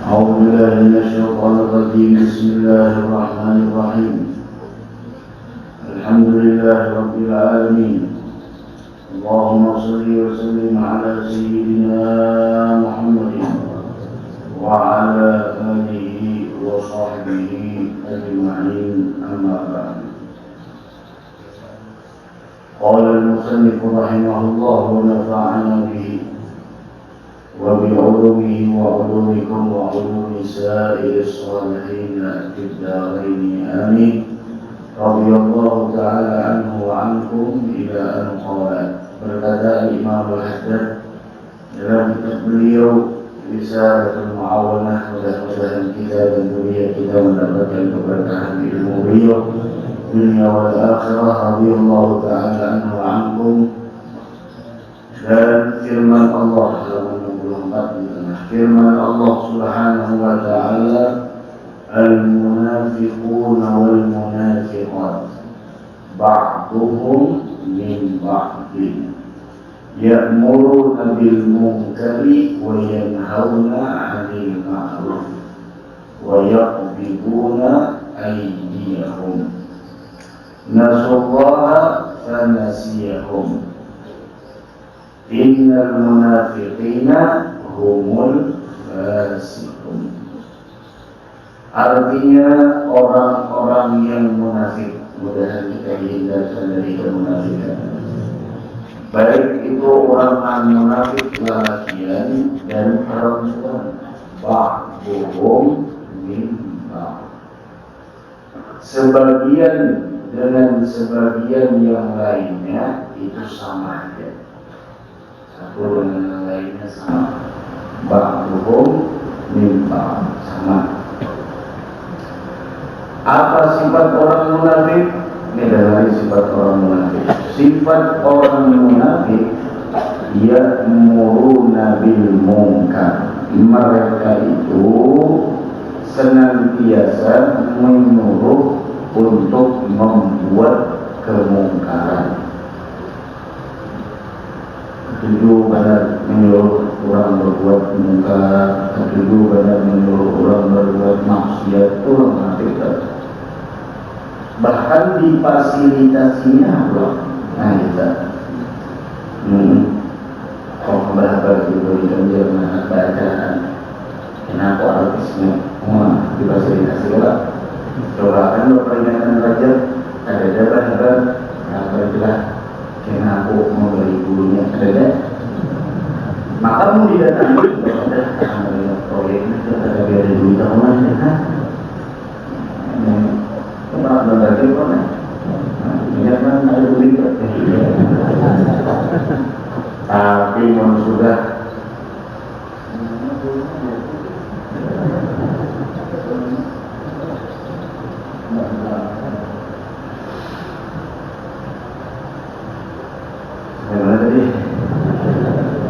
أعوذ بالله من الشيطان الرجيم. بسم الله الرحمن الرحيم. الحمد لله رب العالمين. اللهم صل وسلم على سيدنا محمد وعلى آله وصحبه أجمعين. أما بعد. قال المصنف رحمه الله ونفعنا به وبعلومه وعلومكم وعلوم سائر الصالحين في الدارين آمين. رضي الله تعالى عنه وعنكم إلى أن قال. Berkata Imam Al-Haddad dalam kitab beliau Risalatul Mu'awanah, mudah-mudahan kita dan dunia kita mendapatkan keberkahan ilmu beliau dunia wal akhirah. Radhiyallahu ta'ala anhu wa ankum. Dan firman Allah dalam 64 firman Allah Subhanahu wa ta'ala, al-munafiquna wal munafiqat ba'duhum min ba'din ya'muruna bil munkari wa yanhauna 'anil ma'ruf wa yaqbiduna aydiyahum nasullaha fanasiyahum innal munafiqina humul fasiqun. Artinya orang-orang yang munafik, mudah-mudahan kita hindarkan dari kemunafikan. Baik itu orang munafik laki-laki dan perempuan. Ba'duhum min ba'd. Sebagian dengan sebagian yang lainnya itu sama aja. Satu dengan yang lainnya sama. Ba'duhum min ba'd, sama. Apa sifat orang munafik? Ini adalah sifat orang munafik. Sifat orang munafik, ya'muruna bil munkar. Mereka itu senantiasa menyuruh untuk membuat kemungkaran. Ketujuh benar menyuruh orang berbuat mungkar, ketujuh benar menyuruh orang berbuat maksiat, itu orang munafik. Bahkan difasilitasinya Allah. Nah kita berapa itu dia bacaan. Kenapa artisnya difasilitasi Allah? Coba kan peringatan Rajab ada jabat-jabat apa itulah. Kenapa mau beli bulunya ada? Maka mau didatangi ada proyeknya ada biaya duit tahunan kan? Kenapa belajar kan? Jangan ada duit. Tapi mau sudah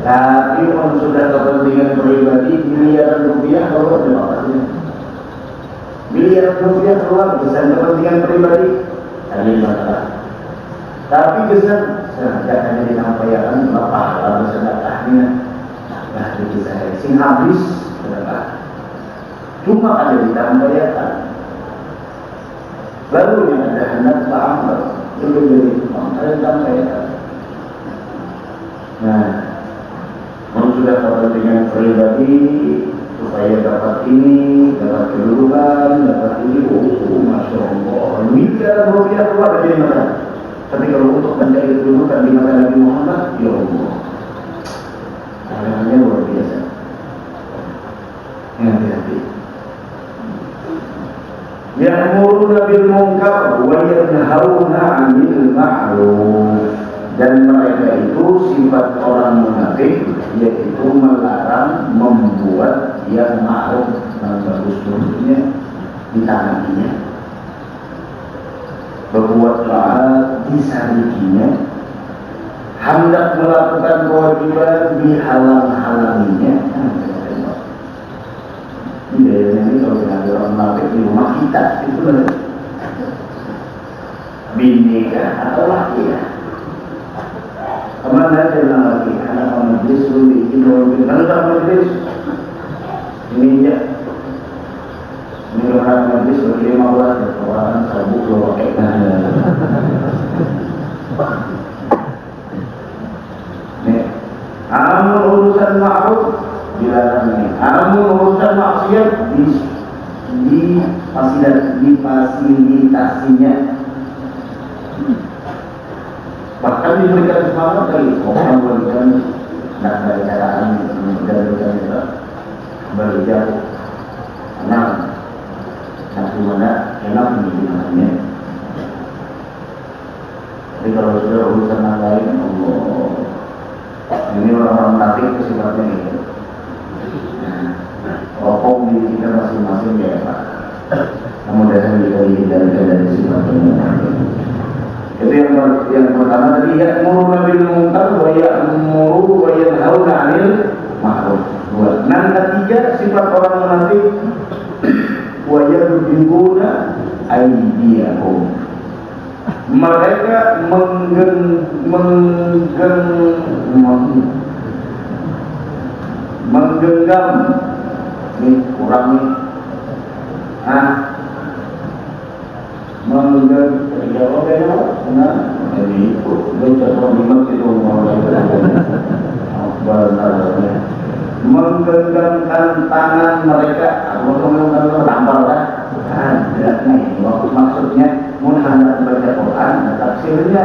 tapi kalau sudah kepentingan pribadi miliaran rupiah keluar dari makanya miliaran rupiah keluar besar kepentingan pribadi ada masalah. Tapi besar sengaja hanya dinampaikan pahala bersedekahnya nah itu saya sing habis sedekah cuma ada ditampaikan baru yang ada hendak beramal itu jadi ada ditampaikan. Nah sudah kepentingan pribadi supaya dapat ini, dapat kedudukan, dapat ini, masya Allah, miliaran rupiah keluar dari mana? Tapi kalau untuk mencari kedudukan di mata Nabi Muhammad, ya Allah, caranya luar biasa. Hati-hati. Ya'muruna bil munkar wa yanhauna 'anil ma'ruf. Dan mereka itu sifat orang munafik, yaitu melarang membuat yang ma'ruf dan bagus buruknya ditanakinya, berbuat taat disarikinya, hendak melakukan kewajiban dihalang-halanginya. Ini kalau ada orang munafik di rumah kita itu benar. Bini atau laki ya. Kemana dia lagi? Anak majlis, kalau tak majlis Ini ya, ini orang majlis bagi 15 orang sabuk lo pakai nih, amun urusan ma'ruf dilarang ini, amun urusan maksiat difasilitasinya, bahkan diberikan semangat kali orang berikan dan dari caraan belajar anak satu mana enak menjadi. Jadi kalau sudah urusan yang lain, Allah, ini orang-orang munafik sifatnya gitu. Rokok di kita masing-masing ya Pak. Mudah-mudahan kita dihindarkan dari sifat munafik. Itu yang pertama tadi, ya'muru bil munkar wa ya'muru wa yanhauna 'anil ma'ruf. Nah, ketiga sifat orang munafik, wa yadribuna aydiyahum. Mereka menggenggam, ini kurang nih, menggenggamkan tangan mereka, tambal kan? Maksudnya menghadap baca Quran, tafsirnya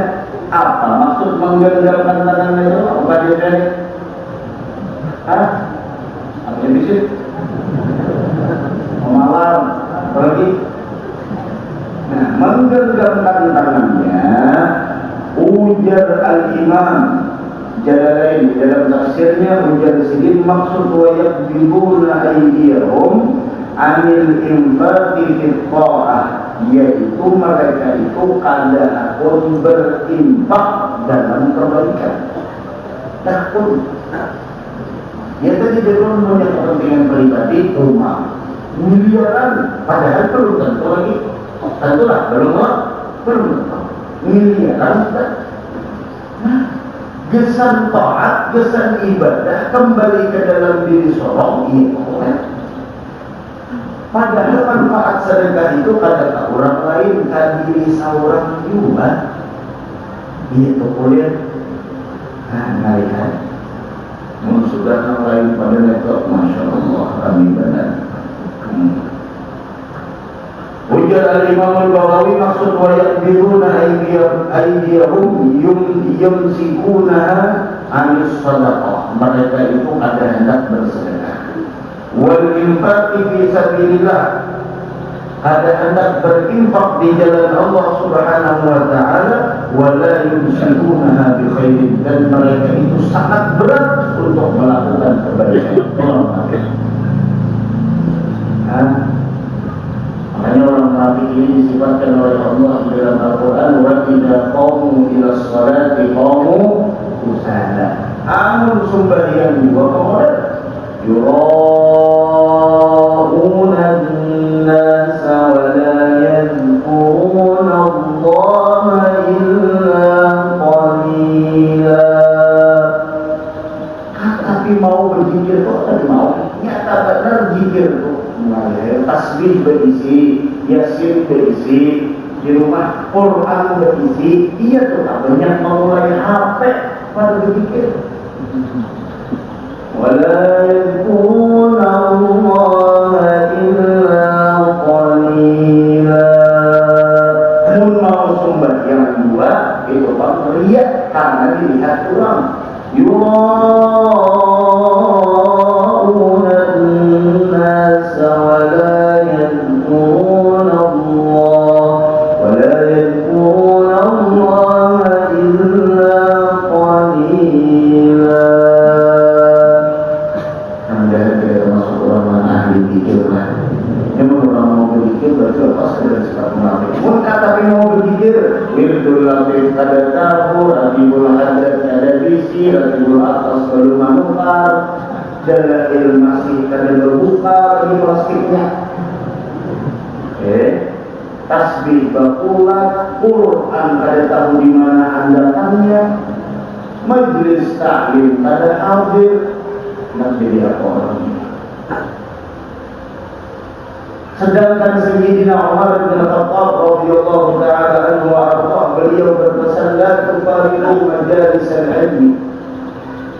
apa? Maksud menggenggamkan tangan itu apa dia? Apa yang bisa? Memalam, apalagi? Nah, menggenggamkan tangannya, ujar al-imam Jalalain dalam tafsirnya, ujar sedih maksud wa yakbibuna aydiyahum anil infaqi fil ta'ah, yaitu mereka itu kadang berinfak dalam kebaikan. Takut ya tadi dia punya kepentingan pribadi rumah miliaran, padahal perlu tentu lagi tentulah belum miliaran. Nah, gesan taat, gesan ibadah kembali ke dalam diri seorang itu. Padahal manfaat sedekah itu kata orang lain, kan diri seorang juga. Itu kuliah. Nah, lihat. Sudah yang lain pada network, Masya Allah, kami benar. Ujar al-Imam al-Bawawi maksud wa yakbiruna aydiyahum yumsikunaha anis sadaqah. Mereka itu ada hendak bersedekah. Wal infaqi fi sabilillah, ada hendak berinfak di jalan Allah Subhanahu wa taala, wa la yumsikunaha bi khairin, dan mereka itu sangat berat untuk melakukan kebaikan. Makanya orang munafik ini disifatkan oleh Allah di dalam Al-Quran, wa idza qamu ila sholati qamu kusala. Amun sembahyang juga kemudian yura'una an-nasa wa la yadhkuruna Allah illa qalila. Tapi mau berzikir kok tadi mau nyata benar zikir tuh. Tasbih berisi, yasin berisi, di rumah Quran berisi, iya tuh tak banyak memulai HP pada berpikir. Wala yadhkuruna Allah illa qalila. Mun mau sembahyang dua itu pak riak karena dilihat orang. Ada tabur, adibul hadat, ada bisi, adibul atas belum manukar, dan masih ada berbuka di plastiknya. Tasbih bakulat, Quran kada tahu di mana andatannya, majlis taklim kada hadir, nak jadi apa orang ini? Sedangkan Sayyidina Umar bin Khattab radhiyallahu taala anhu wa arda, beliau berpesan, la tufariqu majalisal ilmi.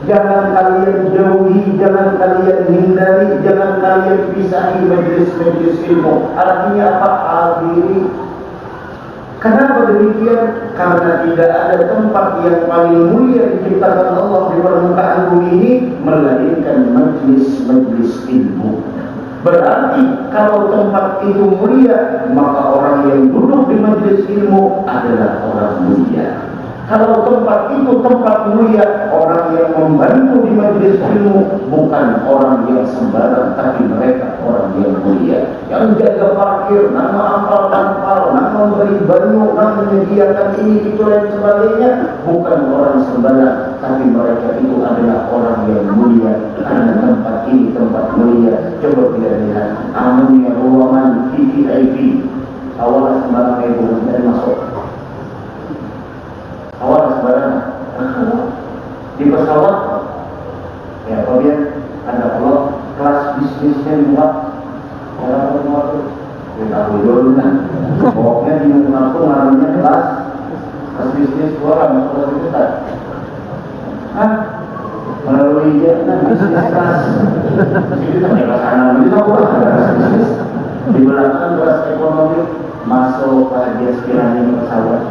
Jangan kalian jauhi, jangan kalian hindari, jangan kalian pisahi majelis-majelis ilmu. Artinya apa? Hadiri. Kenapa demikian? Karena tidak ada tempat yang paling mulia diciptakan Allah di permukaan bumi ini melainkan majelis-majelis ilmu. Berarti kalau tempat itu mulia, maka orang yang duduk di majelis ilmu adalah orang mulia. Kalau tempat itu tempat mulia, orang yang membantu di majelis ilmu bukan orang yang sembarang, tapi mereka orang yang mulia. Yang jaga parkir, nama ampal-ampal, nama memberi banyu, nama menyediakan ini, itu dan sebagainya, bukan orang sembarang, tapi mereka itu adalah orang yang mulia. Karena tempat ini tempat mulia. Coba kita lihat, anunya ruangan VVIP, awalnya sembarang itu dan masuk. Awal sebenarnya di pesawat ya kemudian ada kelas bisnisnya muat orang muat itu kita dulu kan pokoknya di Mengaku namanya kelas bisnis orang kelas itu tak melalui jannah bisnis kelas itu sampai kelas anak itu bisnis di belakang kelas ekonomi masuk bahagia sekiranya pesawat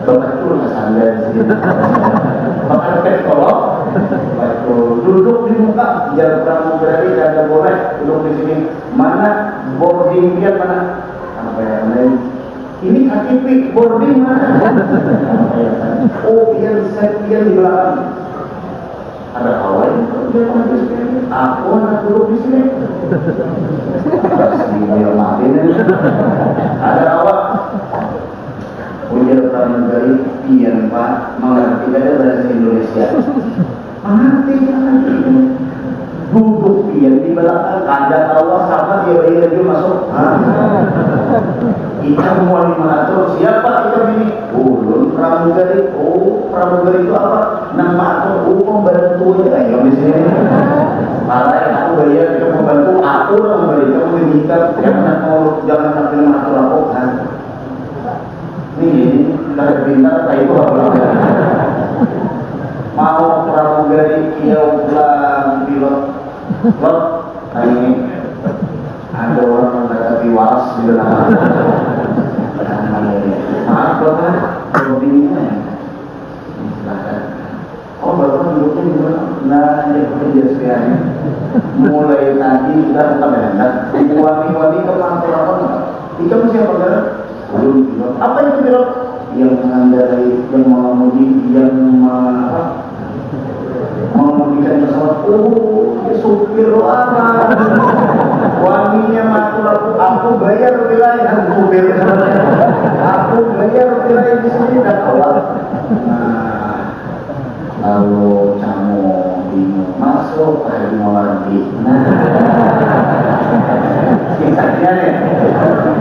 betul nggak sadar sih makan petrol waktu duduk di muka jalan pramugari ada boleh duduk di sini mana boarding dia mana apa yang lain ini KTP boarding mana oh yang saya di belakang ada kawan dia pernah di aku anak duduk di sini ada awak ujar pramugari pian Pak mengerti ada bahasa Indonesia mengerti duduk pian di belakang ada awak sama dia masuk kita mau 500 siapa kita ini ulun pramugari pramugari itu apa nama aku pembantu aja yang di sini malah aku bayar kita membantu aku lah memberi kamu mengikat jangan sampai mengatur aku kan ini dari pintar tak itu apa mau pramugari kiau pulang pilot ini ada orang yang berkati waras di dalam maaf bapak hobinya silakan bapak duduknya di mana? Nah dia bekerja sekalian mulai tadi sudah tetap berhendak wangi-wangi ke kantor kita mesti apa kan? Apa itu pilot? Yang mengendarai, yang mengemudi, yang mengemudikan pesawat. Dia supir apa? Wanginya matur aku bayar wilayah supir. Aku bayar wilayah di sini dan awal. Lalu kamu bingung masuk, mau lagi. Kisahnya nih,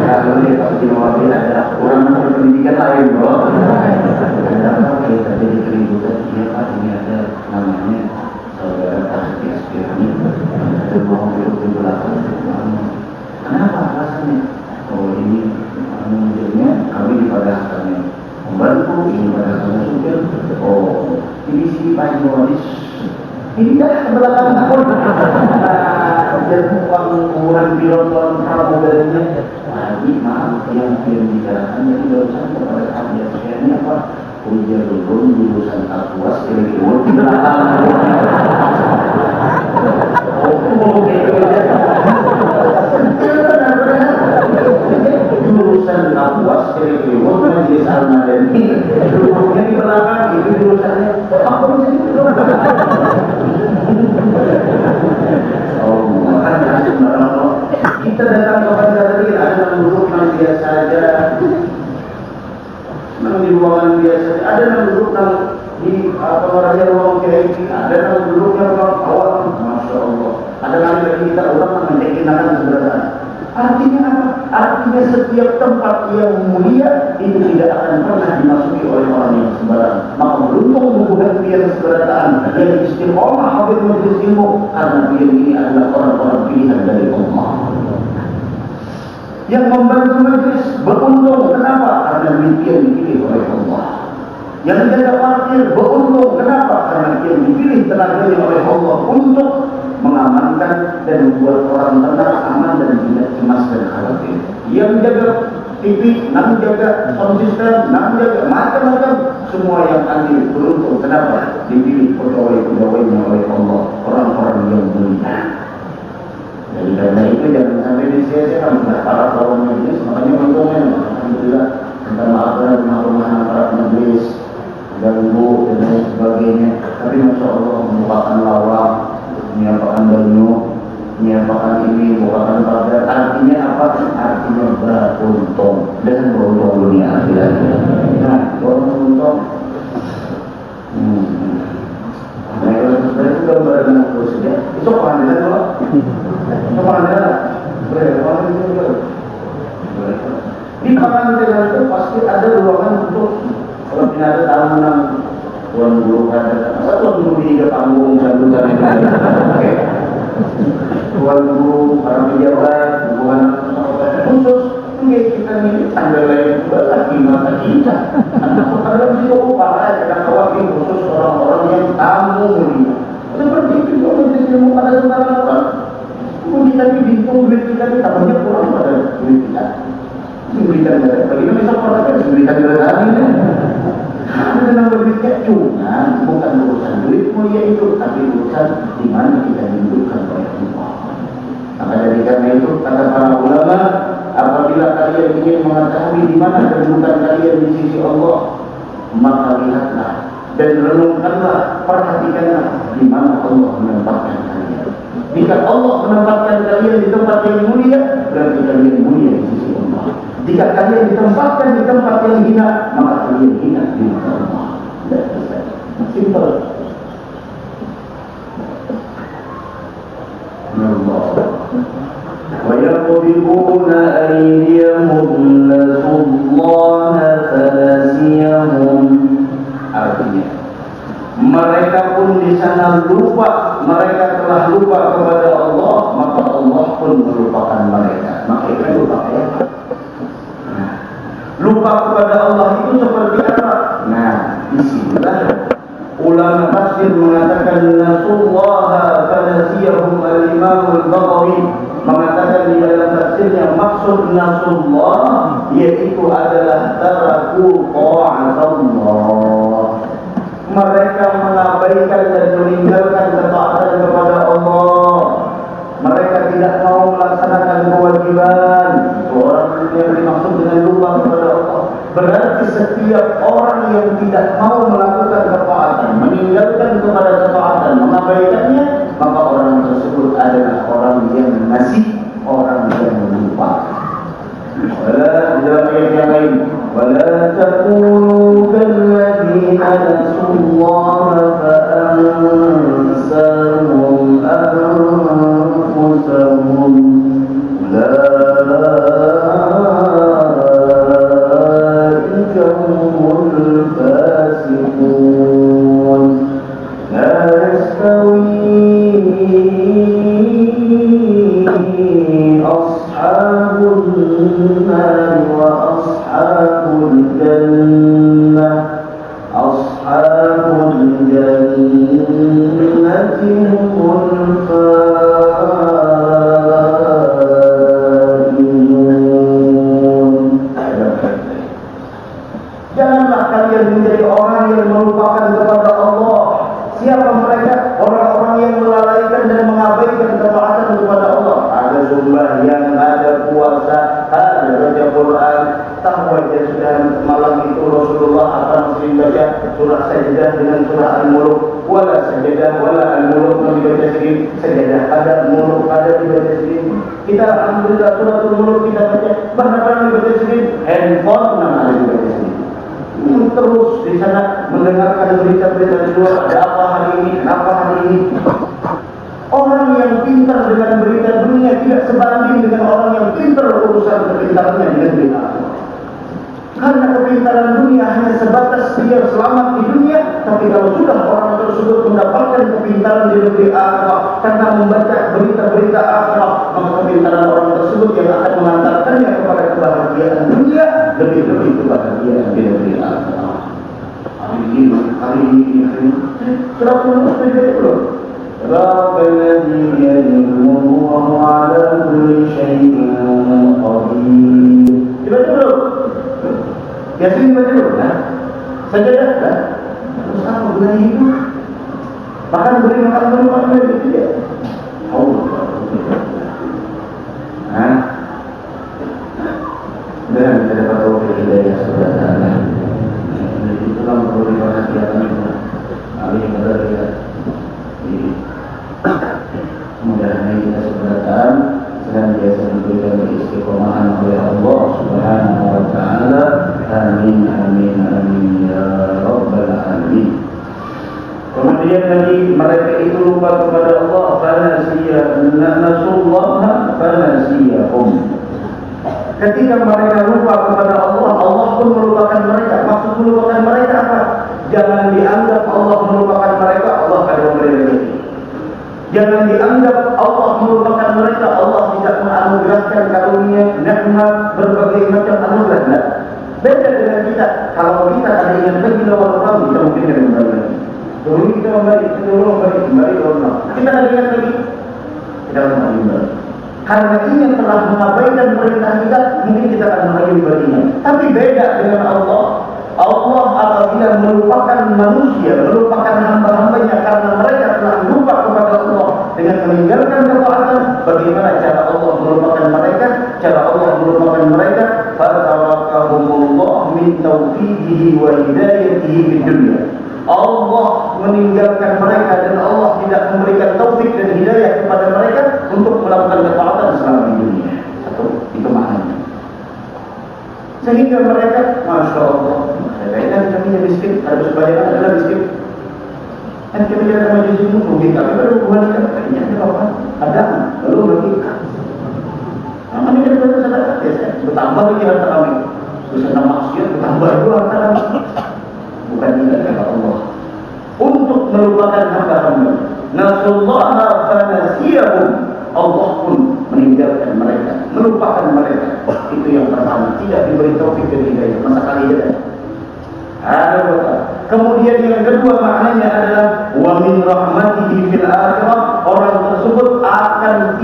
kalau dia pasti mau lagi ada kurang pendidikan lain bro. Ada apa kita jadi keributan? Iya Pak, ini ada namanya saudara kasih aspirasi. Ada bohong di belakang. Kenapa alasannya? Oh ini menunjuknya kami dipadahkannya membantu ini pada sama supir. Oh ini si Pak Joris ini dah ke belakang pun jadi uang kuburan pilot pramugarinya lagi maaf yang dibicarakan jadi dosen kepada kami ini apa ujian dulu jurusan Kapuas kira-kira di belakang jurusan Kapuas kira-kira majelis Al-Madani duduknya di belakang itu jurusannya apa sih kita datang kepada tadi ada duduk yang biasa saja di ruangan biasa ada yang duduk di pengarahnya ruang VIP ada yang duduknya ruang awal Masya Allah ada lagi kita orang mencekinkan sebenarnya artinya apa? Artinya setiap tempat yang mulia itu tidak akan pernah dimasuki oleh orang yang sembarang. Maka beruntung bukan pian seberataan yang istiqomah hadir majelis ilmu karena pian ini adalah orang-orang pilihan dari Allah. Yang membantu majelis beruntung. Kenapa? Karena dia dipilih oleh Allah. Yang jaga parkir beruntung. Kenapa? Karena dia dipilih tenaganya oleh Allah untuk mengamankan dan membuat orang tenang, aman dan tidak cemas dan khawatir. Yang jaga TV, yang jaga sound system, yang jaga macam-macam, semua yang adil beruntung. Kenapa? Dipilih pegawai-pegawainya oleh Allah, orang-orang yang mulia. Jadi karena itu jangan sampai disia-siakan para kawan majelis. Makanya untungnya alhamdulillah minta maaf dan rumah-rumahan para majelis ganggu dan lain sebagainya. Tapi masya Allah membukakan lawak, menyiapkan baju, menyiapkan ini, membukakan pagar. Artinya apa? Artinya beruntung dan beruntung dunia akhirat. Nah, beruntung. Nah, itu gambar dengan terus ya. Itu pengadilan loh. Itu pengadilan. Di pengadilan itu pasti ada ruangan untuk kalau tidak ada tamunan tuan guru ada. Masa tuan guru di panggung sambutan itu? Tuan guru, para pejabat, hubungan khusus. Kita ini tanggal lain juga lagi mata kita. Ada di upaya kita wakil khusus orang-orang yang tamu mulia. Seperti itu juga menjadi ilmu pada sembarang orang. Kita bingung duit kita ini tambahnya kurang pada duit kita. Memberikan dari bagaimana bisa orang kan memberikan dari ini. Ada nambah duitnya cuma bukan urusan duit mulia itu, tapi urusan di mana kita hidupkan oleh Allah. Maka dari karena itu kata para ulama, apabila kalian ingin mengetahui di mana kedudukan kalian di sisi Allah, maka lihatlah dan renungkanlah, perhatikanlah di mana Allah menempatkan kalian. Jika Allah menempatkan kalian di tempat yang mulia, berarti kalian mulia di sisi Allah. Jika kalian ditempatkan di tempat yang hina, maka kalian hina di mata Allah. Simple. Allah. وَيَقْبِضُونَ أَيْدِيَهُمْ نَسُوا اللَّهَ فَنَسِيَهُمْ. Artinya, mereka pun di sana lupa, mereka telah lupa kepada Allah, maka Allah pun melupakan mereka. Maka itu lupa ya. Lupa kepada Allah itu seperti apa? Nah, disinilah ulama tafsir mengatakan nasullaha fanasiyahum. Al-Imam Al-Baghawi mengatakan di dalam tafsirnya maksud nasullah yaitu adalah taraku ta'atullah. Mereka mengabaikan dan meninggalkan ketaatan kepada Allah. Mereka tidak mau melaksanakan kewajiban. Orang yang dimaksud dengan lupa kepada Allah berarti setiap orang yang tidak mau melakukan ketaatan, meninggalkan kepada ketaatan, mengabaikannya, maka orang tersebut adalah orang yang masih orang yang lupa. Wala dalam ayat yang lain, wala takunu kalladzina nasullaha fa'ansahum anfusahum. Ulaika humul fasiqun. La yastawi ashabun nar wa ashabul jannah. Ashabul jannati humul faizun. Janganlah kalian menjadi orang yang melupakan kepada Allah. Siapa mereka? Orang-orang yang melalaikan dan mengabaikan ketaatan kepada Allah. Ada sembahyang, ada puasa, ada baca Quran. Tahu aja sudah malam itu Rasulullah akan sering baca surah Sajdah dengan surah Al-Muluk. Wala Sajdah, wala Al-Muluk dibaca sedikit. Sajdah ada, Muluk ada dibaca sedikit. Kita alhamdulillah surah Al-Muluk kita baca, bahkan dibaca sedikit. Handphone nama dibaca sedikit. Terus di sana mendengarkan berita-berita di luar, ada apa hari ini, kenapa hari ini. Orang yang pintar dengan berita dunia tidak sebanding dengan orang yang pintar urusan kepintarannya dengan berita Allah. Karena kepintaran dunia hanya sebatas dia selamat di dunia, tapi kalau sudah orang tersebut mendapatkan kepintaran di negeri akhirat karena membaca berita-berita akhirat, maka kepintaran orang tersebut yang akan mengantarkannya kepada lebih-lebih kebahagiaan di negeri akhirat. Hari ini, berapa lama sudah belum? Rabbil yadullu ala kulli syai'in qadir. Dibaca belum? Yasin dibaca belum? Sajadah kan? Terus apa gunanya itu? Bahkan beri makan itu dia. Allah. Dan kita dapat tahu hidayah saudara. Itulah perlu diperhatikan. Amin benar. Mudah-mudahan kita sebenarnya senantiasa diberikan istiqomahan oleh Allah Subhanahu wa taala. Amin amin amin ya rabbal alamin. Kemudian lagi mereka itu lupa kepada Allah, fanasiyahum. Ketika mereka lupa kepada Allah, Allah pun melupakan mereka. Maksud melupakan mereka apa? Jangan dianggap Allah melupakan mereka, Allah akan memberi rezeki. Jangan dianggap Allah melupakan mereka, Allah tidak menganugerahkan karunia, nikmat, berbagai macam anugerah. Beda dengan kita. Kalau kita ada ingat lagi lawan orang, kita mungkin akan kembali lagi. Dulu kita kembali Allah. Kita ada ingat lagi, kita akan kembali. Karena ini telah mengabaikan perintah kita, mungkin kita akan merayu beriman. Tapi beda dengan Allah. Allah apabila melupakan manusia, melupakan hamba-hambanya karena mereka telah lupa kepada Allah dengan meninggalkan ketaatan, bagaimana cara Allah melupakan mereka? Cara Allah melupakan mereka, fatarakahumullah min taufiqihi wa hidayatihi fid dunya. Allah meninggalkan mereka dan Allah tidak memberikan taufik dan hidayah kepada mereka untuk melakukan ketaatan selama di dunia. Itu maknanya. Sehingga mereka, Masya Allah, kan kami yang miskin, harus bayar adalah miskin. Kan kami ada majlis itu, rugi kami baru kembalikan. Kayaknya ada apa? Ada, lalu berkita. Namanya kita baru sadar, bertambah lagi harta kami. Susana maksiat, bertambah juga harta kami. Bukan tidak kata Allah. Untuk melupakan hamba-hamba. Nasullaha fanasiyahum. Allah pun meninggalkan mereka, melupakan mereka. Itu yang pertama, tidak diberi taufik dan hidayah. Masa kali ada. Kemudian yang kedua maknanya adalah wa min rahmatihi fil akhirah. Orang tersebut akan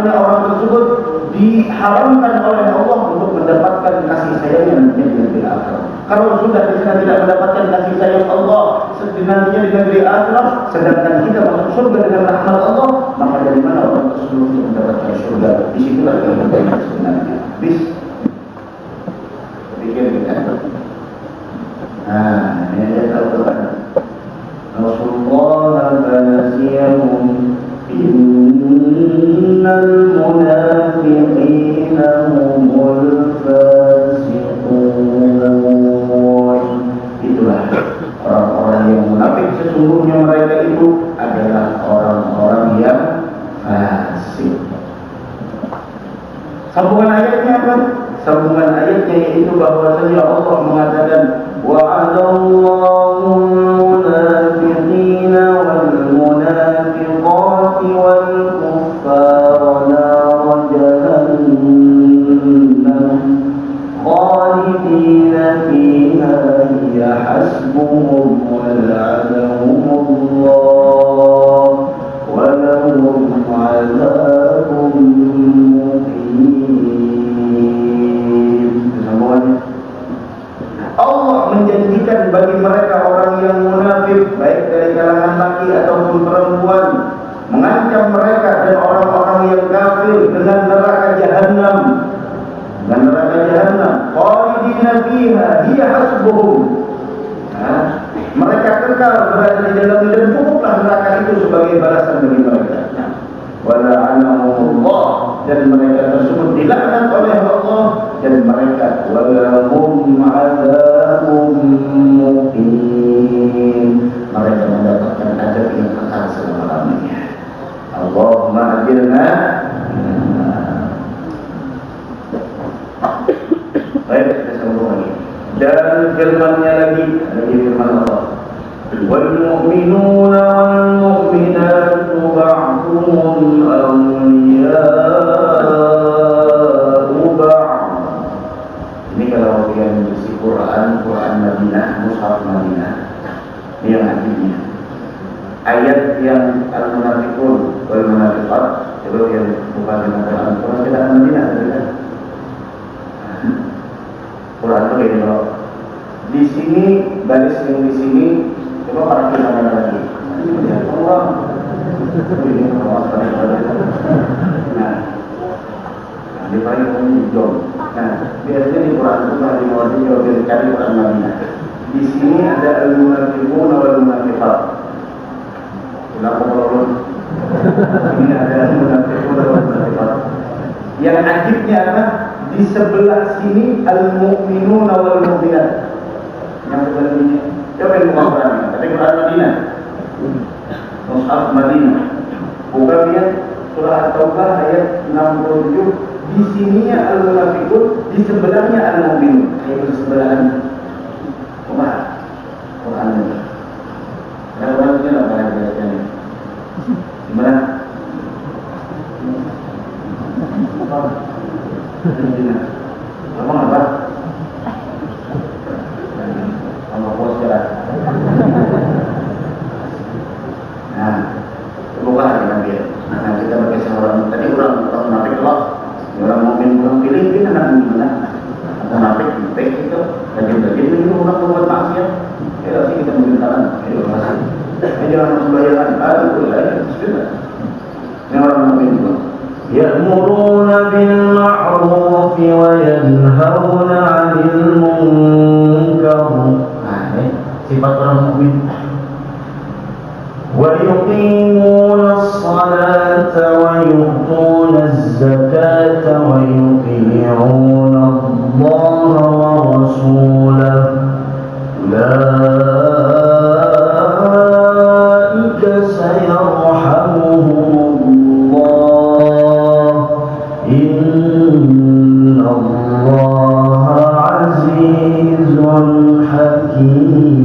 orang tersebut diharamkan oleh Allah untuk mendapatkan kasih sayang yang di negeri akhirat. Kalau sudah di sana tidak mendapatkan kasih sayang Allah nantinya di negeri akhirat, sedangkan kita masuk surga dengan rahmat Allah, maka dari mana orang tersebut untuk mendapatkan surga? Disitulah yang terbaik sebenarnya. Pikir kita. Ini ada Al-Quran. Rasulullah fanasiyahum innal munafiqina humul fasiqun. Itulah orang-orang yang munafik, sesungguhnya mereka itu adalah orang-orang yang fasik. Sambungan ayatnya apa? Sambungan ayatnya yaitu bahwasanya Allah mengatakan wa'adallahu al-munafiqina wal-munafiqati wal-kuffara nara jahannam khalidina fiha hiya hasbuhum wa la'anahumullah wa lahum 'adzabun Allah menjanjikan bagi mereka orang yang munafik, baik dari kalangan laki ataupun perempuan, mengancam mereka dan orang-orang yang kafir dengan neraka jahanam. Dengan neraka jahanam, khalidina fiha hiya hasbuhum. Mereka kekal berada di dalamnya dan cukuplah neraka itu sebagai balasan bagi mereka. Wala'anahumullah, dan mereka tersebut dilaknat oleh Allah, dan mereka walahum 'adzabun muqim, mereka mendapatkan azab yang kekal selama-lamanya. Allahumma ajirna. Baik, kita sambung lagi. Dan firman-Nya lagi firman Allah. وَالْمُؤْمِنُونَ وَالْمُؤْمِنَاتُ بَعْضُهُمْ أَوْلِيَاءُ بَعْضٍ. Ini belok. Di sini garis yang di sini coba parkir kamera lagi. Ya Allah. Ini awas pada. Nah, di paling jom. Nah, biasanya di Quran itu di Mawadi juga cari Quran Madinah. Di sini ada al-munafiqun wal munafiqat. Kenapa kalau ini ada al-munafiqun wal munafiqat? Yang ajibnya adalah di sebelah sini al-mu'minun wal mu'minat. Yang sebelah sini. Coba yang bukan Quran, tapi Quran Madinah. Mushaf Madinah. Buka dia surah At-Taubah ayat 67. Di sininya al-munafiqun, di sebelahnya al-mu'minun. Yaitu sebelahan Quran ini. Kalau Quran ini apa yang bacaan ini? Gimana? Ngomong apa? Sama bos jalan. Nah, buka nanti. Nah, kita pakai seorang tadi orang munafik Allah, orang mukmin orang pilih kita nak gimana? Munafik itu, rajin-rajin itu orang membuat maksiat. Ya, sih kita mengenalkan. Ayo masih. Jangan membayarkan. Sudah. Ini orang mukmin juga. يأمرون بالمعروف وينهون عن المنكر. Sifat orang mukmin. ويقيمون الصلاة ويؤتون الزكاة ويطيعون الله ورسوله أولئك سيرحمهم الله إن الله عزيز حكيم.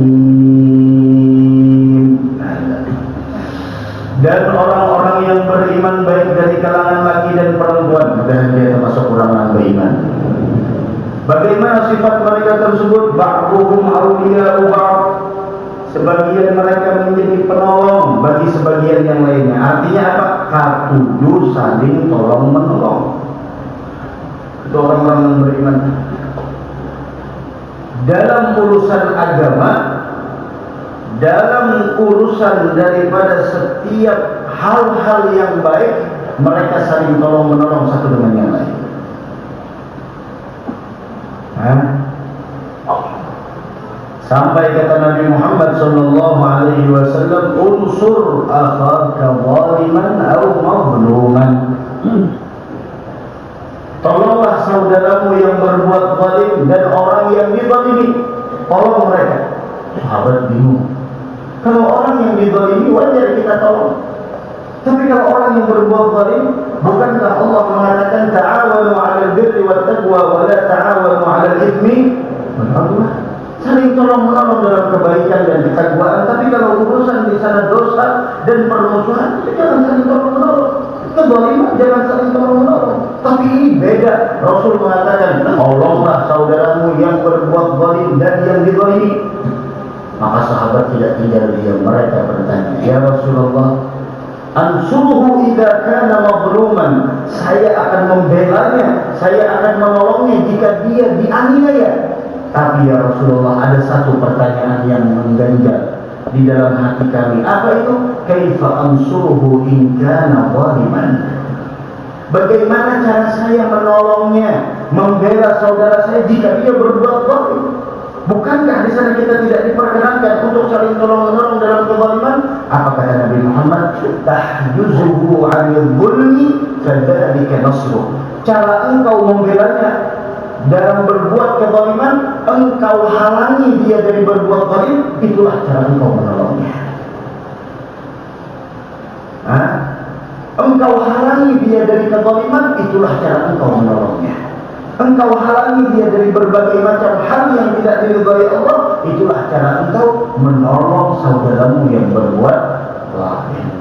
Dan orang-orang yang beriman baik dari kalangan laki dan perempuan, dan dia termasuk orang-orang beriman. Bagaimana sifat mereka tersebut? Ba'duhum awliya'u ba'd. Sebagian mereka menjadi penolong bagi sebagian yang lainnya. Artinya apa? Katujuh saling tolong menolong. Itu orang-orang yang beriman. Dalam urusan agama, dalam urusan daripada setiap hal-hal yang baik, mereka saling tolong menolong satu dengan yang lain. Sampai kata Nabi Muhammad sallallahu alaihi wasallam, unsur akhaka zaliman aw mazluman. Tolonglah saudaramu yang berbuat zalim dan orang yang dizalimi. Tolong mereka. Sahabat bingung. Kalau orang yang dizalimi wajar kita tolong. Tapi kalau orang yang berbuat zalim, bukankah Allah mengatakan ta'awanu 'alal birri wat taqwa wa la ta'awanu 'alal itsmi wal 'udwan? Saling tolong menolong dalam kebaikan dan ketakwaan. Tapi kalau urusan di sana dosa dan permusuhan, jangan saling tolong menolong. Kezaliman jangan saling tolong menolong. Tapi ini beda. Rasul mengatakan, tolonglah saudaramu yang berbuat zalim dan yang dizalimi. Maka sahabat tidak tinggal diam, mereka bertanya, ya Rasulullah, ansuruhu idza kana mazluman. Saya akan membelanya, saya akan menolongnya jika dia dianiaya. Tapi ya Rasulullah, ada satu pertanyaan yang mengganjal di dalam hati kami. Apa itu? Kaifa ansuruhu in kana zaliman? Bagaimana cara saya menolongnya, membela saudara saya jika dia berbuat zalim? Bukankah di sana kita tidak diperkenankan untuk saling tolong-menolong dalam kezaliman? Apa kata Nabi Muhammad? Tahjuzuhu 'anil zulmi fadzalika nasruh. Cara engkau membelanya dalam berbuat kezaliman, engkau halangi dia dari berbuat zalim, itulah cara engkau menolongnya. Engkau halangi dia dari kezaliman, itulah cara engkau menolongnya. Engkau halangi dia dari berbagai macam hal yang tidak diridhai Allah, itulah cara engkau menolong saudaramu yang berbuat zalim.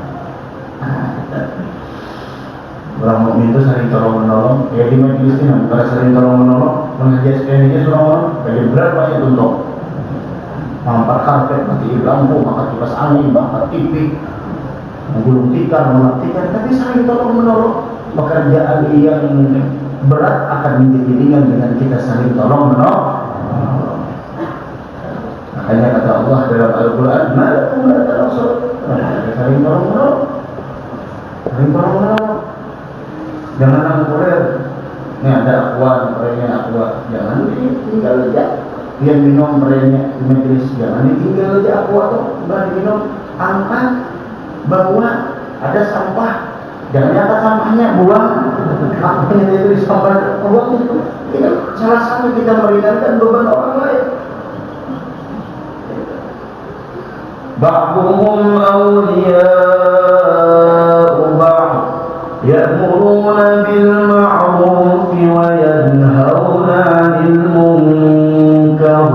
Orang mukmin itu saling tolong menolong. Ya di majelis ini bukan saling tolong menolong, mengajar SPNJ surah bagi berapa itu untuk mampar karpet, mati lampu, maka kipas angin, bakar TV, menggulung tikar, mematikan, tapi saling tolong menolong. Pekerjaan yang berat akan menjadi ringan dengan kita saling tolong menolong. Makanya kata Allah dalam Al-Quran, malakum la tanasur, saling tolong-menolong, saling tolong-menolong. Jangan angkurir. Ini ada aqua, perenya aqua, jangan tinggal aja. Dia minum perenya di majelis, jangan ditinggal aja aqua tuh, baru minum. Angkat, bawa, ada sampah, jangan angkat sampahnya, buang. Apa yang itu di sampah, buang itu. Ini salah satu kita meringankan beban orang lain. Ba'duhum awliya'u ba'd ya'muruna bil ma'ruf wa yanhauna 'anil munkar.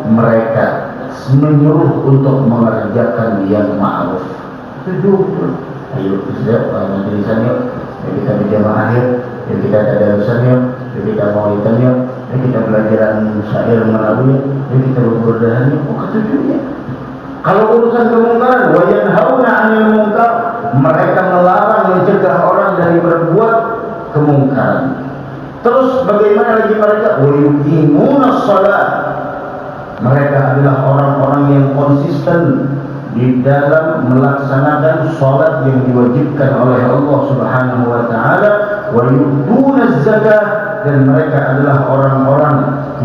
Mereka menyuruh untuk mengerjakan yang ma'ruf. Setuju. Ayo kita majelisan yuk, kita berjamaah yuk, kita tadarusan yuk, kita maulidan yuk, kita belajaran syair menawi yuk, kita berberdahan yuk. Oh, ketujuhnya. Kalau urusan kemungkaran, wa yanhauna 'anil munkar, mereka melarang, mencegah orang dari berbuat kemungkaran. Terus bagaimana lagi mereka? Wa yuqimunas shalah. Mereka adalah orang-orang yang konsisten di dalam melaksanakan salat yang diwajibkan oleh Allah Subhanahu wa taala, wa yu'tunaz zakah, dan mereka adalah orang-orang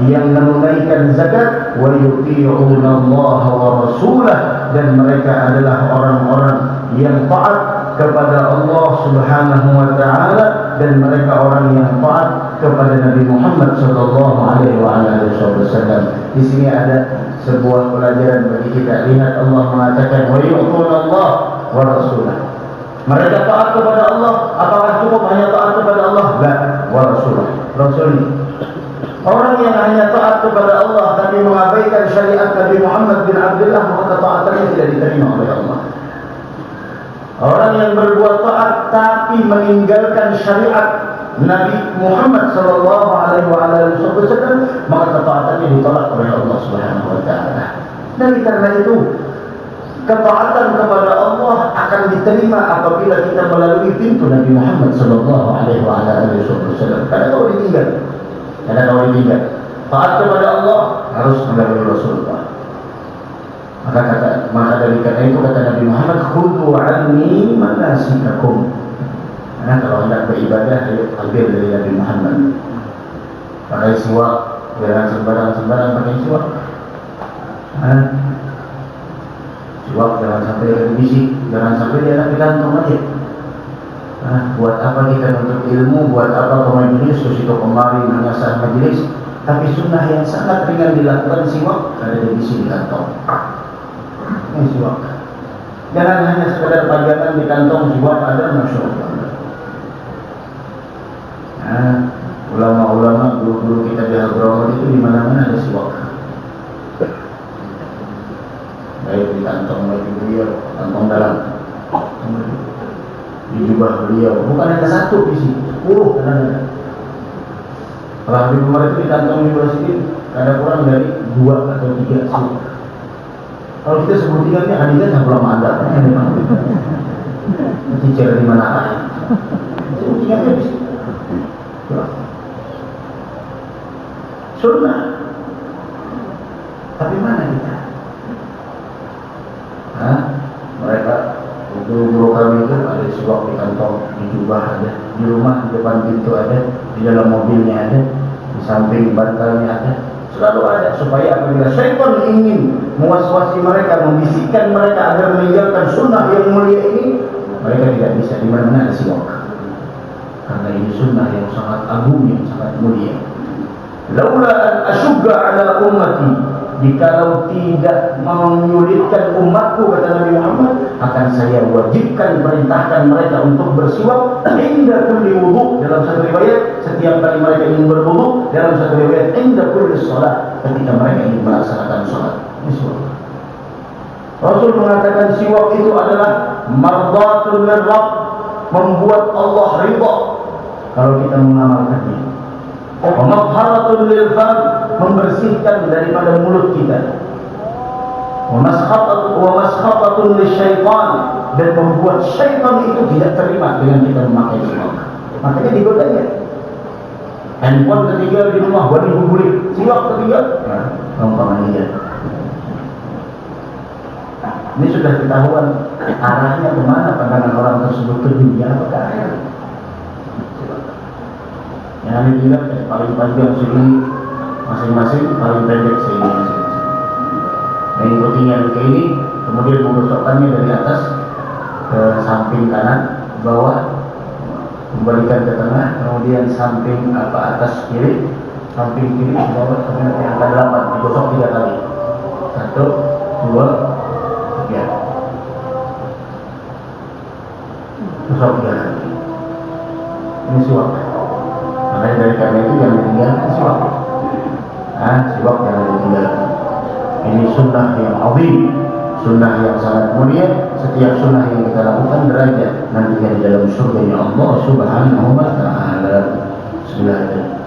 yang menunaikan zakat, wa yuti'una Allah wa rasulah, dan mereka adalah orang-orang yang taat kepada Allah Subhanahu wa taala, dan mereka orang yang taat kepada Nabi Muhammad sallallahu alaihi wasallam. Di sini ada sebuah pelajaran bagi kita. Lihat, Allah mengatakan wa yu'tuna Allah wa rasulah. Mereka taat kepada Allah. Apakah cukup hanya taat kepada Allah? La, wa rasulah. Rasul. Orang yang hanya taat kepada Allah tapi mengabaikan syariat Nabi Muhammad bin Abdullah, maka taatannya tidak diterima oleh Allah. Orang yang berbuat taat tapi meninggalkan syariat Nabi Muhammad sallallahu alaihi wasallam, maka ketaatannya ditolak oleh Allah Subhanahu wa taala. Dan karena itu, ketaatan kepada Allah akan diterima apabila kita melalui pintu Nabi Muhammad sallallahu alaihi wasallam. Karena kalau ditinggal, taat kepada Allah harus melalui Rasulullah. Maka dari kata itu kata Nabi Muhammad, khudhu anni manasikakum. Nah, kalau hendak beribadah, ayo ambil dari Nabi Muhammad. Pakai siwak, jangan sembarang pakai siwak. Siwak jangan sampai bisik, jangan sampai dia nak gantung aja. Buat apa kita menuntut ilmu, buat apa ke majelis, terus itu kemari mengasah majelis, tapi sunnah yang sangat ringan dilakukan siwak, ada di bisik di kantong. Ini siwak. Jangan hanya sekedar pajangan di kantong, siwak ada, masya Allah. Ulama-ulama guru-guru kita di Al-Qur'an itu di mana-mana ada siwak. Baik di kantong baju beliau, kantong dalam, di jubah beliau. Bukan ada satu isi, 10 kadang-kadang. Kalau di rumah itu di kantong jubah sedikit, ada kurang dari 2 atau 3 siwak. Kalau kita sebutkan ini hadiah sama ulama Anda, ini memang cicer di mana aja. Sebutkannya di sini. Sunnah. Tapi mana kita? Mereka guru-guru kami itu ada siwak di kantong, di jubah ada, di rumah, di depan pintu ada, di dalam mobilnya ada, di samping bantalnya ada, selalu ada, supaya apabila syaitan ingin mewas-wasi mereka, membisikkan mereka agar meninggalkan sunnah yang mulia ini, mereka tidak bisa. Di mana-mana ada siwak. Karena ini sunnah yang sangat agung, yang sangat mulia. Laula an asyugga ala ummati, jikalau tidak menyulitkan umatku, kata Nabi Muhammad, akan saya wajibkan, perintahkan mereka untuk bersiwak inda kulli wudu, dalam satu riwayat setiap kali mereka ingin berwudu, dalam satu riwayat inda kulli salat, ketika mereka ingin melaksanakan salat. Siwak. Rasul mengatakan siwak itu adalah mardatul lirabb, membuat Allah ridha kalau kita mengamalkannya. Mamharatul lil fam, membersihkan daripada mulut kita. Wa maskhatatul lisyaitan, dan membuat syaitan itu tidak terima dengan kita memakai siwak. Makanya digodanya. handphone ketinggalan di rumah, buat dibuburin, siwak ketinggalan, umpamanya. Ini sudah ketahuan arahnya kemana pandangan orang tersebut, ke dunia atau ke akhirat. Yang kami bilang paling panjang segini masing-masing, paling pendek segini masing-masing. Mengikutinya ke ini, kemudian menggosokkannya dari atas ke samping kanan, bawah, kembalikan ke tengah, kemudian samping atas kiri, samping kiri, bawah, kemudian yang ke-8 digosok 3 kali. 1, 2, 3. Gosok 3 kali. Ini siwak. Makanya dari karena itu yang ditinggalkan siwak. Siwak yang ditinggalkan. Ini sunnah yang azim, sunnah yang sangat mulia. Setiap sunnah yang kita lakukan derajat nantinya di dalam surganya Allah Subhanahu wa ta'ala. Bismillahirrahmanirrahim.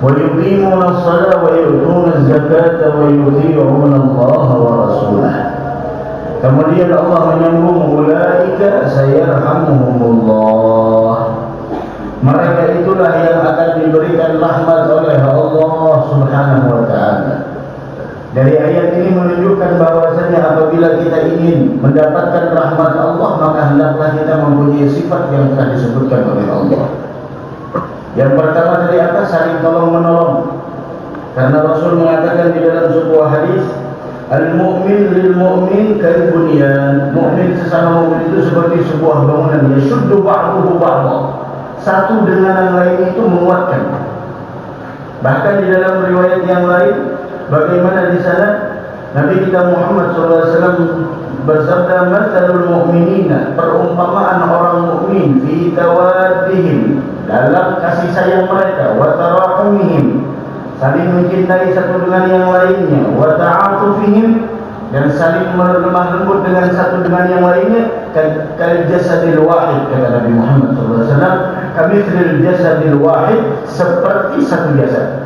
ويقيمون الصلاة ويؤتون الزكاة ويطيعون الله ورسوله. Kemudian Allah menyambung, ulaika sayarhamuhumullah. Mereka itulah yang akan diberikan rahmat oleh Allah Subhanahu wa ta'ala. Dari ayat ini menunjukkan bahwasanya apabila kita ingin mendapatkan rahmat Allah, maka hendaklah kita mempunyai sifat yang telah disebutkan oleh Allah. Yang pertama dari atas, saling tolong menolong. Karena Rasul mengatakan di dalam sebuah hadis, al-mu'min lil-mu'min kal-bunyan. Mu'min sesama mu'min itu seperti sebuah bangunan, yashuddu ba'duhu ba'dha. Satu dengan yang lain itu menguatkan. Bahkan di dalam riwayat yang lain, bagaimana di sana Nabi kita Muhammad SAW bersabda, matsalul mu'minina, perumpamaan orang mukmin, fi tawaddihim, dalam kasih sayang mereka, wa tarahumihim, saling mencintai satu dengan yang lainnya, wa ta'atufihim, dan saling berlemah lembut dengan satu dengan yang lainnya, kal jasadil wahid, kata Nabi Muhammad SAW, kamitsal jasadil wahid, seperti satu jasad.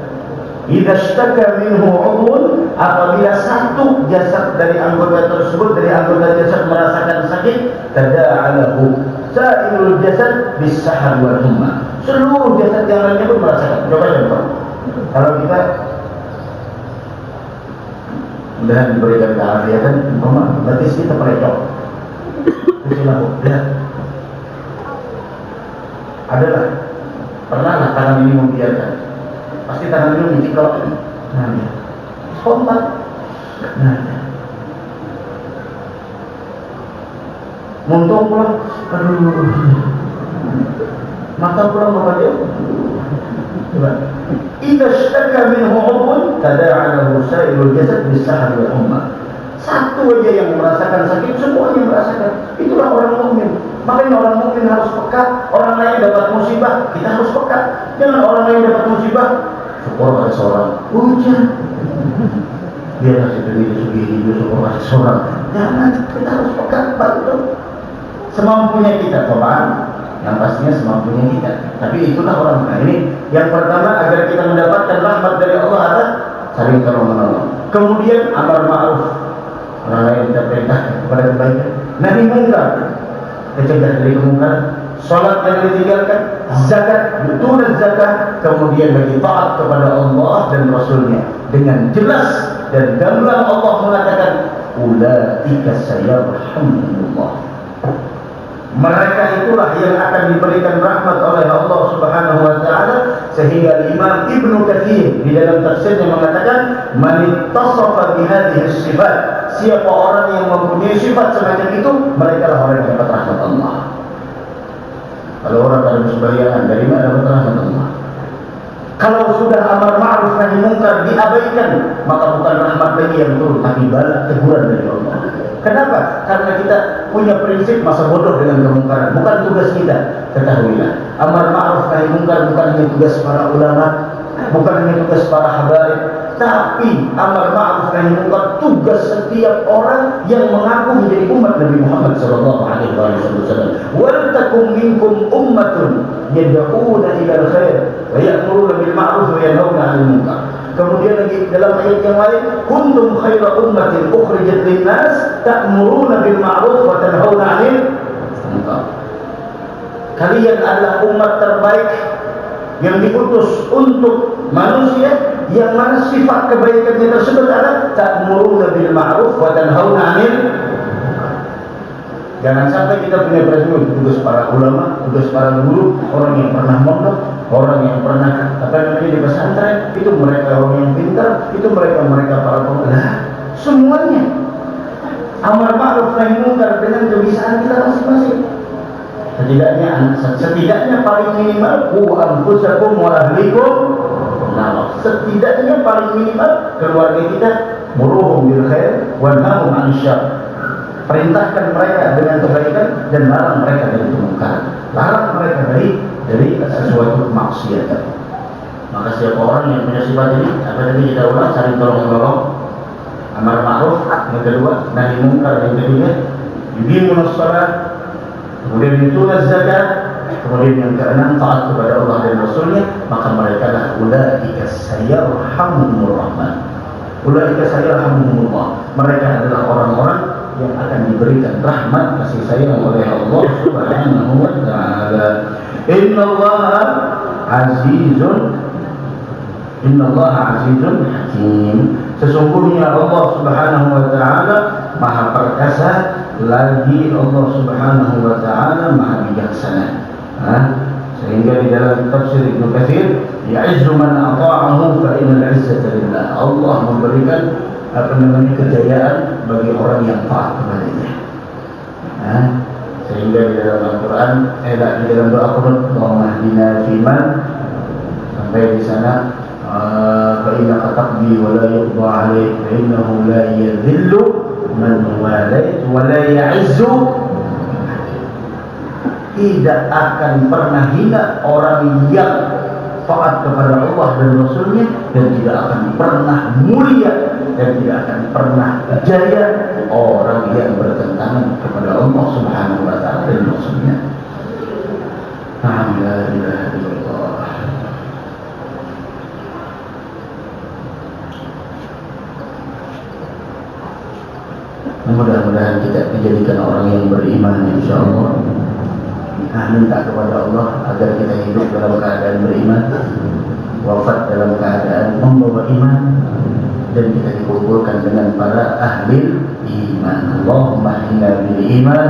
Idza ishtaka minhu 'udhun, apabila satu jasad dari anggota tersebut, dari anggota jasad merasakan sakit, tada'a lahu sa'irul jasad bis-sahar wal humma. Seluruh jasad yang lainnya pun merasakan. Coba contoh. Kalau kita mudah diberikan keahlian, berarti kita pelecok. Lihat. Adalah pernahlah tangan ini membiarkan. Pasti tangan ini menciklok. Nah, ya. Spontan. Nah, ya. Muntung pulang. Aduh. Mata pulang apa dia? Coba. Idza ishtaka minhu 'udhun tada'a lahu sa'irul jasad bis-sahar wal humma. Satu aja yang merasakan sakit, semuanya merasakan. Itulah orang mukmin. Makanya orang mukmin harus peka. Orang lain dapat musibah, kita harus peka. Jangan orang lain dapat musibah, syukur pada seorang hujan. Dia kasih duit segini, syukur pada seorang. Jangan, kita harus peka. Betul. Semampunya kita, coba. Yang pastinya semampunya kita. Tapi itulah orang. Nah, ini yang pertama, agar kita mendapatkan rahmat dari Allah adalah saling tolong-menolong. Kemudian amar ma'ruf. Orang lain kita perintahkan kepada kebaikan. Nahi mungkar, mencegah dari kemungkaran. Salat yang ditinggalkan, zakat, betul zakat. Kemudian bagi taat kepada Allah dan Rasulnya dengan jelas dan gamblang Allah mengatakan, ulaika sayarhamullah. Mereka itulah yang akan diberikan rahmat oleh Allah Subhanahu wa taala, sehingga Imam Ibnu Katsir di dalam tafsirnya mengatakan, man ittasafa bihadhihi sifat, siapa orang yang mempunyai sifat semacam itu, mereka lah orang yang dapat rahmat Allah. Kalau orang pada sembahyang, dari mana dapat rahmat Allah? Kalau sudah amar ma'ruf nahi mungkar diabaikan, maka bukan rahmat lagi yang turun, tapi bala teguran dari Allah. Kenapa? Karena kita punya prinsip masa bodoh dengan kemungkaran. Bukan tugas kita. Ketahuilah, amar ma'ruf nahi mungkar bukan hanya tugas para ulama, bukan hanya tugas para habaib, tapi amar ma'ruf nahi mungkar tugas setiap orang yang mengaku menjadi umat Nabi Muhammad sallallahu alaihi wasallam. Wal takum minkum ummatun yad'una ila al-khair wa ya'muruna bil ma'ruf wa yanhauna 'anil munkar. Kemudian lagi dalam ayat yang lain, kuntum khaira ummatin ukhrijat lin-nas ta'muruna bil ma'ruf wa tanhauna 'anil munkar. Kalian adalah umat terbaik yang diutus untuk manusia, yang mana sifat kebaikannya tersebut adalah ta'muruna bil ma'ruf wa tanhauna 'anil. Jangan sampai kita punya prinsip tugas para ulama, tugas para guru, orang yang pernah mondok, orang yang pernah di pesantren, itu mereka orang yang pintar, itu mereka para pemuda. Semuanya amar ma'ruf nahi mungkar dengan kebiasaan kita masing-masing. Setidaknya paling minimal qu anfusakum wa ahlikum nar. Setidaknya paling minimal keluarga kita muruhum bil khair wa nahum 'anil syarr. Perintahkan mereka dengan kebaikan dan larang mereka dari kemungkaran. Larang mereka dari sesuatu maksiat. Maka siapa orang yang punya sifat ini, apa tadi kita ulang, saling tolong-menolong, amar ma'ruf, yang kedua nahi mungkar, yang ketiga yuqimus shalah, kemudian yutuna zakat, kemudian yang keenam taat kepada Allah dan Rasulnya, maka mereka lah ulaika sayarhamumur rahman. Ulaika sayarhamumullah. Mereka adalah orang-orang yang akan diberikan rahmat kasih sayang oleh Allah Subhanahu wa taala. Innallaha azizun hakim. Sesungguhnya Allah Subhanahu wa taala Maha perkasa, lagi Allah Subhanahu wa taala Maha bijaksana. Sehingga di dalam tafsir Ibnu Katsir, ya'izzu man ata'ahu fa innal 'izzata lillah. Allah memberikan kejayaan bagi orang yang taat kepadanya. Sehingga di dalam Al-Quran, di dalam doa qunut, Allahumma hdina fiman, sampai di sana, fa innaka taqdi wa la yuqda 'alaik, fa innahu la yadhillu man walait wa la ya'izzu. Tidak akan pernah hina orang yang taat kepada Allah dan Rasulnya, dan tidak akan pernah mulia dan tidak akan pernah jaya orang yang bertentangan kepada Allah Subhanahu wa taala dan Rasulnya. La ilaha illallah. Mudah-mudahan kita dijadikan orang yang beriman, insyaallah. Minta kepada Allah agar kita hidup dalam keadaan beriman, wafat dalam keadaan membawa iman, dan kita dikumpulkan dengan para ahli iman. Allahumma inna bil iman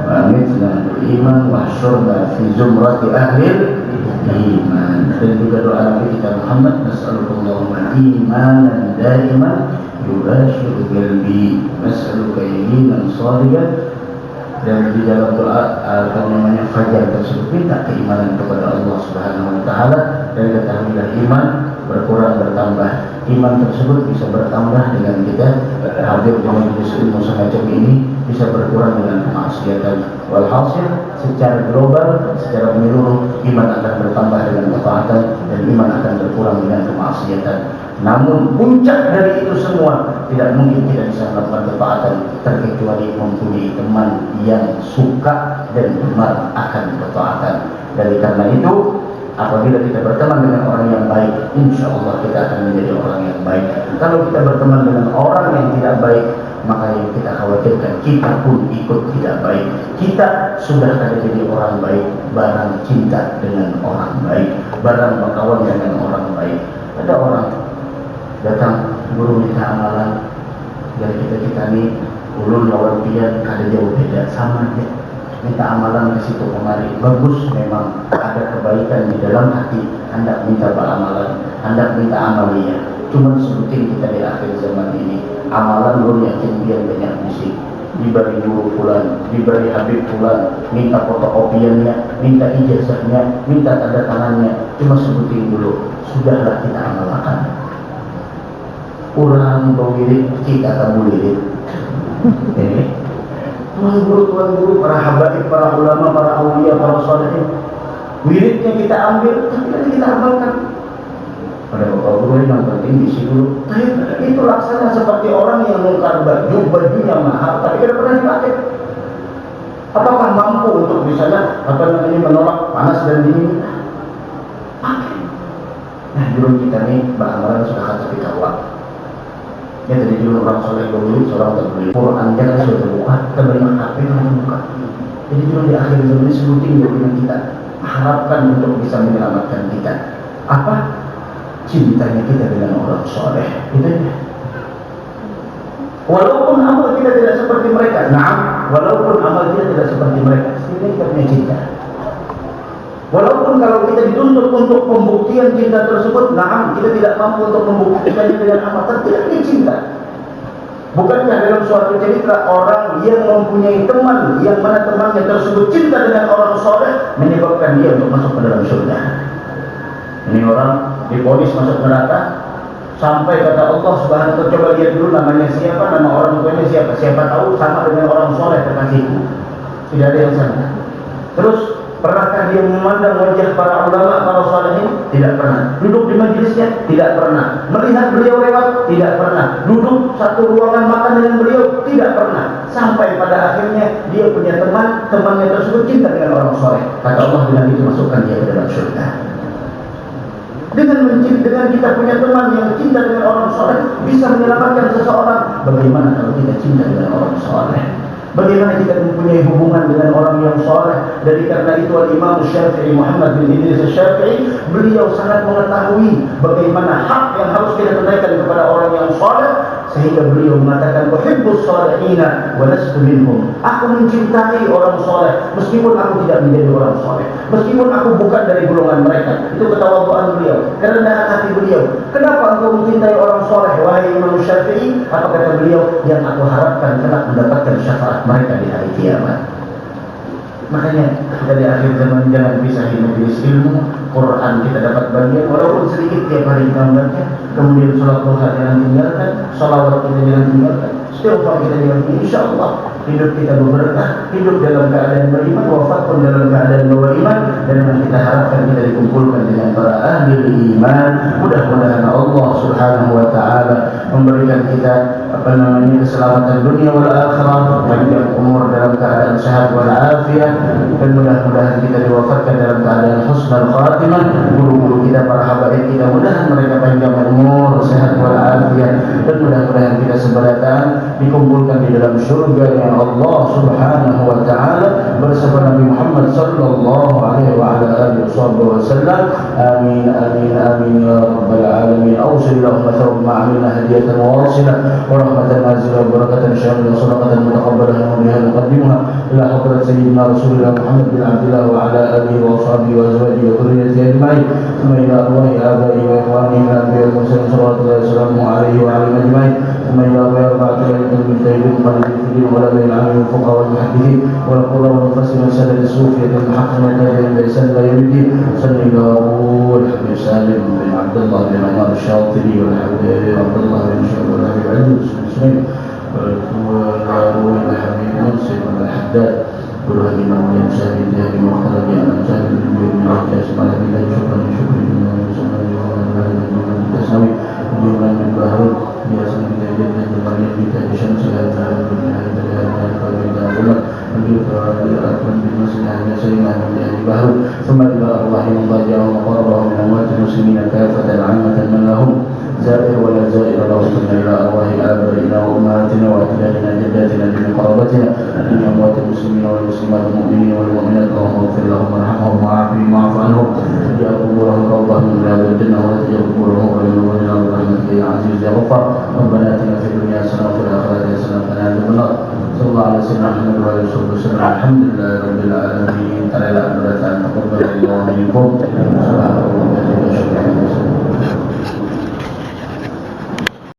wa amitna bil iman wa hasyurna fi zumrati ahli iman. Dan juga doa Nabi kita Muhammad, nas'alukallahumma imanan daiman yubashiru qalbi, nas'aluka yaqinan shadiqan. Dan di dalam doa fajar tersebut minta keimanan kepada Allah Subhanahu wa taala, dan ketahuilah iman berkurang bertambah. Iman tersebut bisa bertambah dengan kita hadir di majelis ilmu semacam ini, bisa berkurang dengan kemaksiatan. Walhasil secara global, secara menyeluruh, iman akan bertambah dengan ketaatan, dan iman akan berkurang dengan kemaksiatan. Namun puncak dari itu semua, tidak mungkin kita bisa melakukan ketaatan terkecuali mempunyai teman yang suka dan gemar akan ketaatan. Dari karena itu, apabila kita berteman dengan orang yang baik, insya Allah kita akan menjadi orang yang baik. Kalau kita berteman dengan orang yang tidak baik, maka yang kita khawatirkan kita pun ikut tidak baik. Kita sudah ada jadi orang baik, barang cinta dengan orang baik, barang berkawan dengan orang baik. Ada orang datang, guru minta amalan dari kita nih, ulun lawan pian ada jauh beda, sama aja minta amalan ke situ kemari. Bagus, memang ada kebaikan di dalam hati, hendak minta amalan, hendak minta amalia. Cuma sebutin kita di akhir zaman ini, amalan lu yakin biar banyak musik, diberi guru pulang, diberi habib pulang, minta fotokopiannya, minta ijazahnya, minta tanda tangannya. Cuma sebutin dulu, sudahlah kita amalkan. Orang berwirid, kita tak berwirid. Tuan guru, para habaib, para ulama, para awliya, para salihin, wiridnya kita ambil, tapi nanti kita amalkan. Pada bapak guru yang penting isi dulu. Itu laksana seperti orang yang nukar bajunya mahal, tapi tidak pernah dipakai. Apakah mampu untuk misalnya menolak panas dan dingin? Pakai. Nah, dulu kita nih amalan sudah kata kita waktu. Ya tadi dulu orang soleh dulu, seorang terbeli Quran kan sudah terbuka, kita beri HP yang terbuka. Jadi dulu di akhir zaman ini sebutin doa kita, harapkan untuk bisa menyelamatkan kita. Apa? Cintanya kita dengan orang soleh. Itu ya. Walaupun amal kita tidak seperti mereka, walaupun amal kita tidak seperti mereka, setidaknya kita punya cinta. Walaupun kalau kita dituntut untuk pembuktian cinta tersebut, kita tidak mampu untuk membuktikannya dengan amal, tapi tidak punya cinta. Bukankah dalam suatu cerita orang yang mempunyai teman, yang mana temannya tersebut cinta dengan orang soleh, menyebabkan dia untuk masuk ke dalam surga. Ini orang divonis masuk neraka, sampai kata Allah Subhanahu wa taala, coba lihat dulu namanya siapa, nama orang tuanya siapa tahu sama dengan orang soleh kekasihku. Tidak ada yang sama. Terus pernahkah dia memandang wajah para ulama, para salihin? Tidak pernah. Duduk di majelisnya? Tidak pernah. Melihat beliau lewat? Tidak pernah. Duduk satu ruangan makan dengan beliau? Tidak pernah. Sampai pada akhirnya dia punya teman, temannya tersebut cinta dengan orang soleh. Kata Allah, dengan itu masukkan dia ke dalam surga. Dengan kita punya teman yang cinta dengan orang soleh bisa menyelamatkan seseorang. Bagaimana kalau kita cinta dengan orang soleh? Bagaimana kita mempunyai hubungan dengan orang yang soleh? Dari karena itu Imam Syafi'i, Muhammad bin Idris Syafi'i, beliau sangat mengetahui bagaimana hak yang harus kita tunaikan kepada orang yang soleh, sehingga beliau mengatakan, uhibbus sholihina wa lastu minhum. Aku mencintai orang soleh meskipun aku tidak menjadi orang soleh, meskipun aku bukan dari golongan mereka. Itu ketawaduan beliau, kerendahan hati beliau. Kenapa engkau mencintai orang soleh, wahai Imam Syafi'i? Apa kata beliau? Yang aku harapkan kelak mendapatkan syafaat mereka di hari kiamat. Makanya kita di akhir zaman jangan pisahin majelis ilmu. Quran kita dapat bagian walaupun sedikit tiap hari kita membaca, kemudian sholat duha jangan tinggalkan, sholawat kita jangan tinggalkan, istighfar kita jangan tinggalkan. Insyaallah hidup kita berberkah, hidup dalam keadaan beriman, wafat pun dalam keadaan bawa iman, dan yang kita harapkan kita dikumpulkan dengan para ahli iman. Mudah-mudahan Allah Subhanahu wa taala memberikan kita keselamatan dunia wal akhirah, panjang umur dalam keadaan sehat wal afiat, dan mudah-mudahan kita diwafatkan dalam keadaan husnul khatimah. Guru-guru kita, para habaib kita, mudah mereka panjang umur, sehat wal afiat, dan mudah-mudahan kita seberatan dikumpulkan di dalam surga Allah Subhanahu wa taala bersama Nabi Muhammad sallallahu alaihi wa ala alihi wasallam. Amin amin amin ya rabbal alamin. Awsil lahum thawma amina hadiyatan wasila wa rahmatan nazila wa barakatan syamila wa sadaqatan mutaqabbalah biha nuqaddimuha ila hadrat sayyidina Rasulullah Muhammad bin Abdullah wa ala alihi wa sahbihi wa azwajihi wa dhurriyyatihi ajma'in. Thumma ila arwahi abai wa ikhwani min anbiya'i wa mursalin sallallahu alaihi wa alihi ajma'in. ثم إلى أربعة آيات من تيمين المحدثين ولا بين العلم والفقهاء والمحدثين والقراء والمفسرين والسلف الصوفية المحققين والتابعين بإحسان إلى يوم الدين. صلى الله والحمد سالم بن عبد الله بن عمر الشاطبي والحمد عبد الله بن شعبة والحمد عدوس بن سليم والحمد حبيب منصف بن الحداد كلها من أولياء شهيد هذه وخلق أن جابر بن بن عكاش مع نبي الله شكرا شكرا من تساوي بما من بهر biasa kita jadi kembali kita syamsiah dan Allah akan dimasukannya sehingga menjadi baru semakin Allah yang baca Allah min amwat muslimin kafatan ammatan man lahum زائر ولا زائر له ثم إلى أرواح آبائنا وأمهاتنا وأجدادنا جداتنا من قرابتنا من أموات المسلمين والمسلمات المؤمنين والمؤمنات اللهم اغفر لهم وارحمهم وعافهم واعف عنهم واجعل قبورهم روضة من رياض الجنة ولا تجعل قبورهم غير من برحمتك يا عزيز يا غفار. ربنا آتنا في الدنيا حسنة وفي الآخرة حسنة وقنا عذاب النار. صلى الله على سيدنا محمد وعلى آله وسلم. الحمد لله رب العالمين. تعالى أبدا تقبل الله منكم.